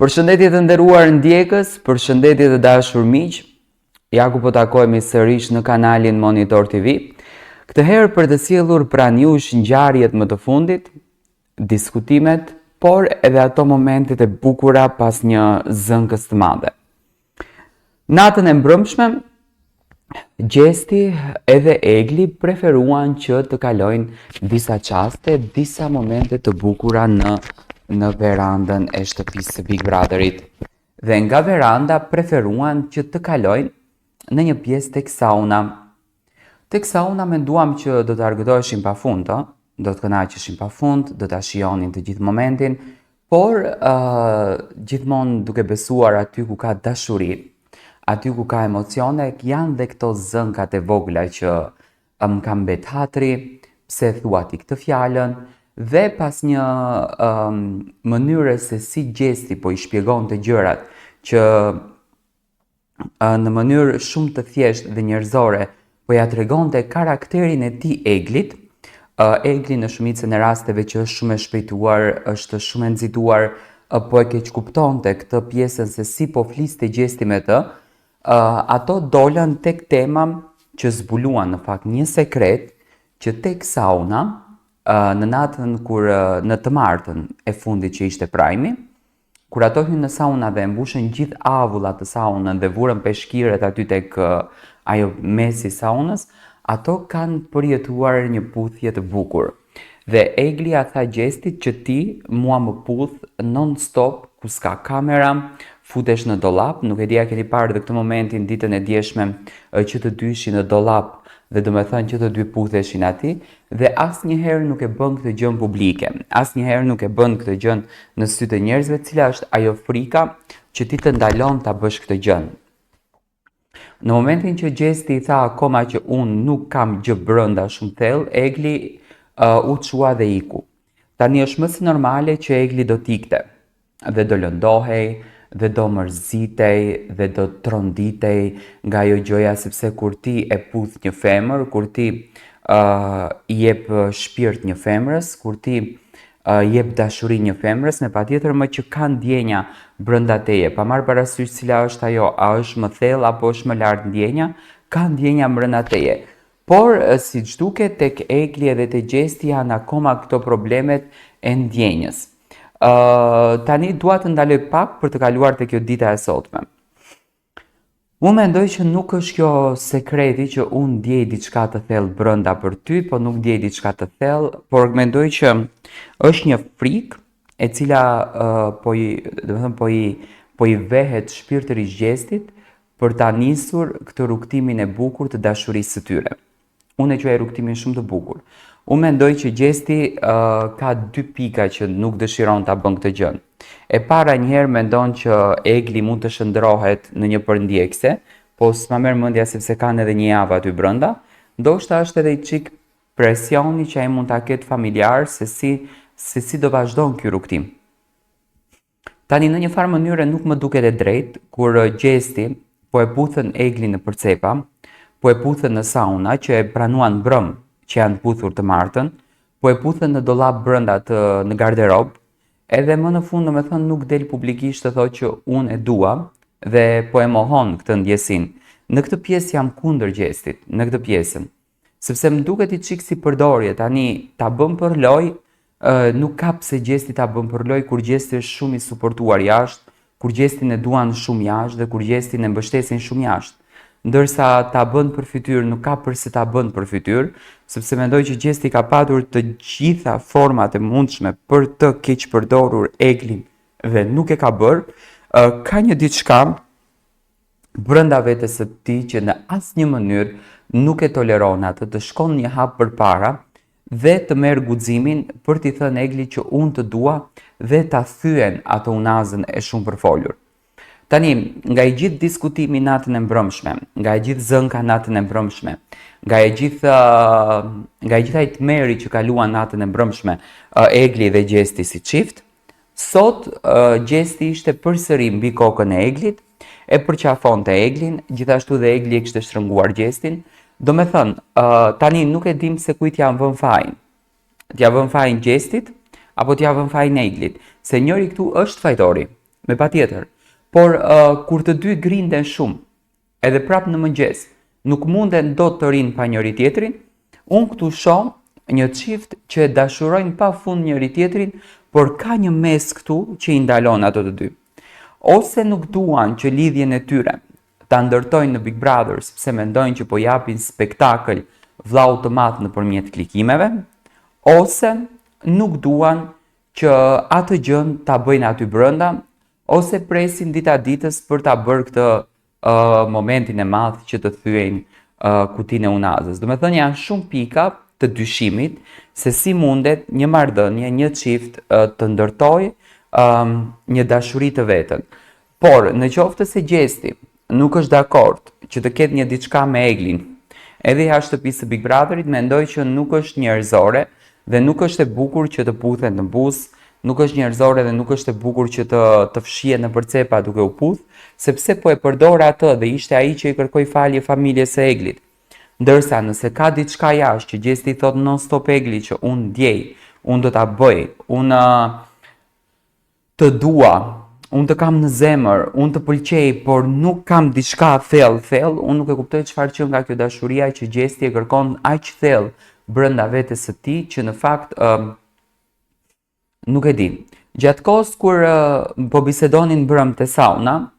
Përshëndetje të nderuar ndjekës, përshëndetje të dashur miq. Ja ku po takohemi sërish në kanalin Monitor TV. Këtë herë për të sjellur pranë jush ngjarjet më të fundit, diskutimet, por edhe ato momentet e bukura pas një zënkës të madhe. Natën e mbrëmshme, Gjesti edhe Egli preferuan që të kalojnë disa çaste, disa momente të bukura në verandën e shtëpisë së Big Brotherit. Dhe nga veranda preferuan që të kalojnë në një pjesë tek sauna. Tek sauna menduam që do të argëtoheshin pafund, do të kënaqeshin pafund, do ta shijonin të gjithë momentin, por gjithmonë duke besuar aty ku ka dashuri, aty ku ka emocione, janë dhe këto zënkat e vogla që më ka mbet hatri, pse thua ti këtë fjalën, dhe pas një mënyre se si Gjesti po i shpjegon të gjërat që në mënyrë shumë të thjeshtë dhe njerëzore po ja tregonte karakterin e tij Eglit. Egli në shumicën e rasteve që është shumë e shpejtuar, është shumë e nxituar, po e keq kuptonte këtë pjesën se si po fliste Gjesti me të. Ato dolën tek tema që zbuluan në fakt një sekret që tek sauna, në natën kur në të martën e fundit që ishte prajmi, kur ato hyn në sauna dhe mbushën gjithë avullat të saunën dhe vurën peshqiret aty tek ajo mesi i saunës, ato kanë përjetuar një puthje të bukur. Dhe Egli a tha Gjestit që ti mua më puth non stop, ku s'ka kamera, futesh në dollap, nuk e di a keni parë dhe këtë momentin ditën e djeshme që të dy ishin në dollap dhe do me thënë që të dy putheshin aty, dhe asnjëherë nuk e bën këtë gjën publike, asnjëherë nuk e bën këtë gjën në sy të njerëzve, cila është ajo frika që ti të ndalon ta bësh këtë gjën. Në momentin që Gjesti i tha akoma që unë nuk kam gjë brenda shumë thellë, Egli u çua dhe iku. Tani është më së normale që Egli do t'ikte dhe do lëndohej, dhe do mërzitej dhe do tronditej nga ajo gjoja, sepse kur ti e puth një femër, kur ti i jep shpirt një femrës, kur ti jep dashuri një femrës, me patjetër më që ka ndjenja brenda teje, pa marrë parasysh cila është ajo, a është më thellë apo është më lart ndjenja, ka ndjenja brenda teje. Por siç duket tek Egli edhe te Gjesti janë akoma këto problemet e ndjenjës. Tani dua të ndaloj pak për të kaluar te kjo dita e sotme. Unë mendoj që nuk është kjo sekreti që unë ndjej diçka të thellë brenda për ty, po nuk ndjej diçka të thellë, por mendoj që është një frikë e cila po i vehet shpirtërisht Gjestit për ta nisur këtë rrugtimin e bukur të dashurisë së tyre. Unë e quaj rrugtimin shumë të bukur. Unë mendoj që Gjesti ka dy pika që nuk dëshiron ta bën këtë gjën. E para njëherë mendon që Egli mund të shndrohet në një përndjekse, po s'ma merr mendja sepse kanë edhe një javë aty brenda. Ndoshta është edhe i çik presioni që ai mund ta ketë familjar se si do vazhdon ky rrugtim. Tani në një farë mënyre nuk më duket e drejtë kur Gjesti po e puthën Eglin në përcepa, po e puthën në sauna që e pranuan brëm që janë puthur të martën, po e puthën në dollap brenda në garderob, edhe më në fund domethënë nuk del publikisht të thotë që unë e dua dhe po e mohon këtë ndjesin. Në këtë pjesë jam kundër Gjestit, në këtë pjesën, sepse më duket i çik si përdorje, tani ta bën për lojë, nuk ka pse Gjesti ta bën për lojë kur Gjesti është shumë i suportuar jashtë, kur Gjestin e duan shumë jashtë dhe kur Gjestin e mbështesin shumë jashtë. Ndërsa ta bën për fytyrë nuk ka përse ta bën për fytyrë, sepse mendoj që Gjesti ka patur të gjitha format e mundshme për të keq përdorur Eglin dhe nuk e ka bërë. Ka një diçka brenda vetes së tij që në asnjë mënyrë nuk e toleron atë të shkon një hap përpara dhe të merr guximin për t'i thënë Eglit që unë të dua dhe ta thyen atë unazën e shumë përfolur. Tani, nga i gjithë diskutimi natën e mbrëmshme, nga i gjithë zënka natën e mbrëmshme, nga i gjitha i tmeri që kaluan natën e mbrëmshme, Egli dhe Gjesti si çift, sot Gjesti ishte përsëri mbi kokën e Eglit, e përqafonte Eglin, gjithashtu dhe Egli e kishte shtrënguar Gjestin. Do me thënë, tani nuk e dim se kujt ja vën fajin. T'ja vën fajin Gjestit, apo t'ja vën fajin Eglit, se njëri këtu është fajtori. me patjetër. Por kur të dy grinden shumë, edhe prap në mëngjes, nuk munden dot të rinë pa njëri tjetrin, unë këtu shoh një çift që dashurojnë pafund njëri tjetrin, por ka një mes këtu që i ndalon ato të dy. Ose nuk duan që lidhjen e tyre ta ndërtojnë në Big Brother sepse mendojnë që po japin spektakël vllau të madh nëpërmjet klikimeve, ose nuk duan që atë gjën ta bëjnë aty brenda, ose presin dita ditës për ta bërë këtë momentin e madh që të thyejnë kutinë e unazës. Do me thënë janë shumë pika të dyshimit se si mundet një marrëdhënie, një çift të ndërtojë një dashuri të vetën. Por në qoftë se Gjesti nuk është dakord që të ketë një diçka me Eglin, edhe jashtë shtëpisë së Big Brotherit, mendoj që nuk është njerëzore dhe nuk është e bukur që të puthet në buzë, nuk është njerëzore dhe nuk është e bukur që të fshihet në përcepa duke u puth, sepse po e përdor atë dhe ishte ai që i kërkoi falje familjes së Eglit. Ndërsa nëse ka diçka jashtë që Gjesti thot non stop Egli që unë ndjej, unë do ta bëj, unë të dua, unë të kam në zemër, unë të pëlqej, por nuk kam diçka thellë, unë nuk e kuptoj çfarë që nga kjo dashuria që Gjesti e kërkon aq thellë brenda vetes së tij që në fakt nuk e di. Gjatë kohës kur po bisedonin brëm te sauna,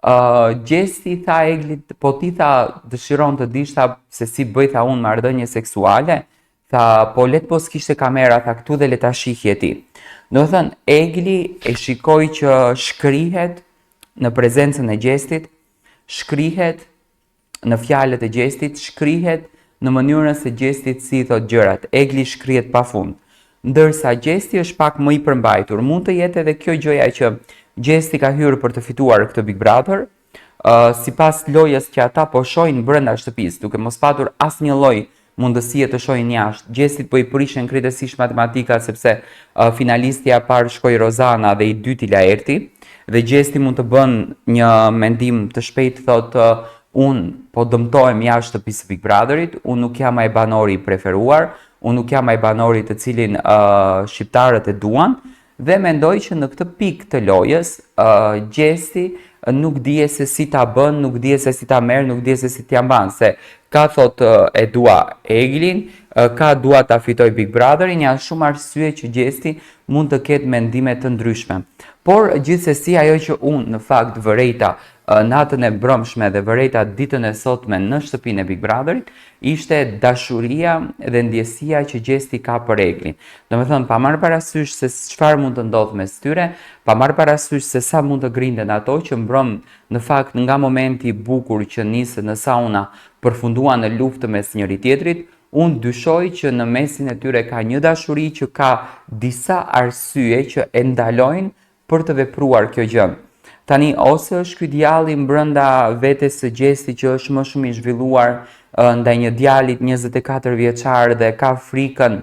Gjesti tha Eglit, po ti tha dëshiron të dishta se si bëj tha unë marrëdhënie seksuale, tha po let po s'kishte kamera, tha këtu dhe le ta shihje ti. Do thënë, Egli e shikoi që shkrihet në prezencën e Gjestit, shkrihet në fjalët e Gjestit, shkrihet në mënyrën se Gjesti si i thot gjërat. Egli shkrihet pafund. Ndërsa Gjesti është pak më i përmbajtur. Mund të jetë edhe kjo gjëja që Gjesti ka hyrë për të fituar këtë Big Brother, sipas lojës që ata po shohin brenda shtëpisë, duke mos patur asnjë lloj mundësie të shohin jashtë. Gjestit po i prishen kryesisht matematika sepse finalistja e parë shkoi Rozana dhe i dyti Laerti, dhe Gjesti mund të bën një mendim të shpejtë, thotë unë po dëmtohem jashtë shtëpisë së Big Brotherit, unë nuk jam ai banori i preferuar, unë nuk jam ai banori të cilin shqiptarët e duan, dhe mendoj që në këtë pikë të lojës Gjesti nuk dije se si ta bën, nuk dije se si ta merr, nuk dije se si t'ja mban, se ka thot e dua Eglin, ka dua ta fitoj Big Brotherin, janë shumë arsye që Gjesti mund të ketë mendime të ndryshme. Por gjithsesi ajo që unë në fakt vërejta natën e brëmshme dhe vërejta ditën e sotme në shtëpinë e Big Brotherit ishte dashuria dhe ndjesia që Gjesti ka për Eglin. Do me thënë, pa marrë parasysh se çfarë mund të ndodhë mes tyre, pa marrë parasysh se sa mund të grinden ato që mbrëm në fakt nga momenti i bukur që nisë në sauna përfunduan në luftë mes njëri tjetrit, unë dyshoj që në mesin e tyre ka një dashuri që ka disa arsye që e ndalojnë për të vepruar kjo gjë. Tani, ose është ky djalli brenda vetes së Gjesti që është më shumë i zhvilluar ndaj një djalit 24 vjeçar dhe ka frikën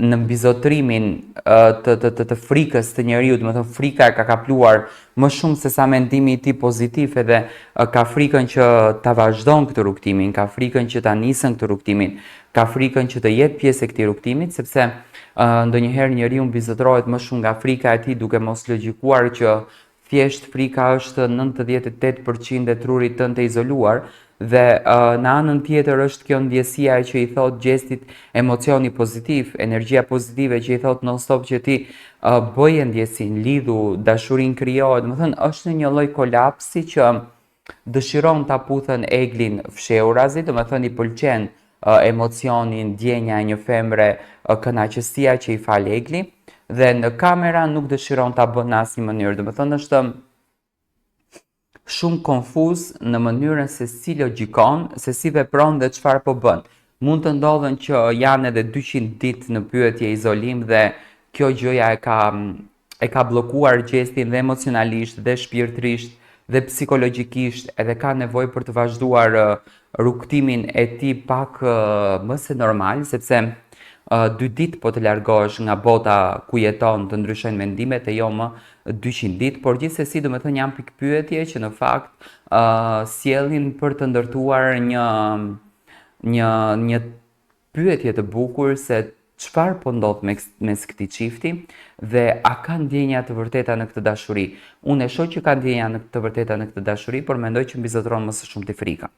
në mbizotrimin të frikës të njeriu, do të thënë frika e ka kapluar më shumë se sa mendimi i tij pozitiv, edhe ka frikën që ta vazhdon këtë rrugtimin, ka frikën që ta nisën këtë rrugtimin, ka frikën që të jetë pjesë e këtij rrugtimit, sepse ndonjëherë njeriu mbizotrohet më shumë nga frika e tij duke mos logjikuar që thjesht frika është 98% e trurit tënd të izoluar, dhe në anën tjetër është kjo ndjesia që i thot Gjestit emocioni pozitiv, energjia pozitive që i thot non stop që ti bëje ndjesin, lidhu, dashurin krijohet, më thënë është në një lloj kolapsi që dëshiron ta puthen Eglin fshehurazi, do me thënë i pëlqen emocioni, ndjenja e një femre, kënaqësia që i fal Egli, dhe në kamera nuk dëshiron ta bën në asnjë mënyrë, do me thënë është shumë konfuz në mënyrën se si logjikon, se si vepron dhe çfarë po bën. Mund të ndodhen që janë edhe 200 ditë në pyetje izolim dhe kjo gjëja e ka bllokuar Gjestin dhe emocionalisht dhe shpirtërisht dhe psikologjikisht, edhe ka nevojë për të vazhduar rrugtimin e tij pak më se normal, sepse 2 ditë po të largohesh nga bota ku jeton të ndryshojnë mendimet e jo më 200 ditë, por gjithsesi do të thënë janë pikë pyetje që në fakt sjellin për të ndërtuar një pyetje të bukur se çfarë po ndodh mes këtij çifti dhe a ka ndjenja të vërteta në këtë dashuri. Unë e shoh që ka ndjenja të vërteta në këtë dashuri, por mendoj që mbi zotëron më së shumti frika.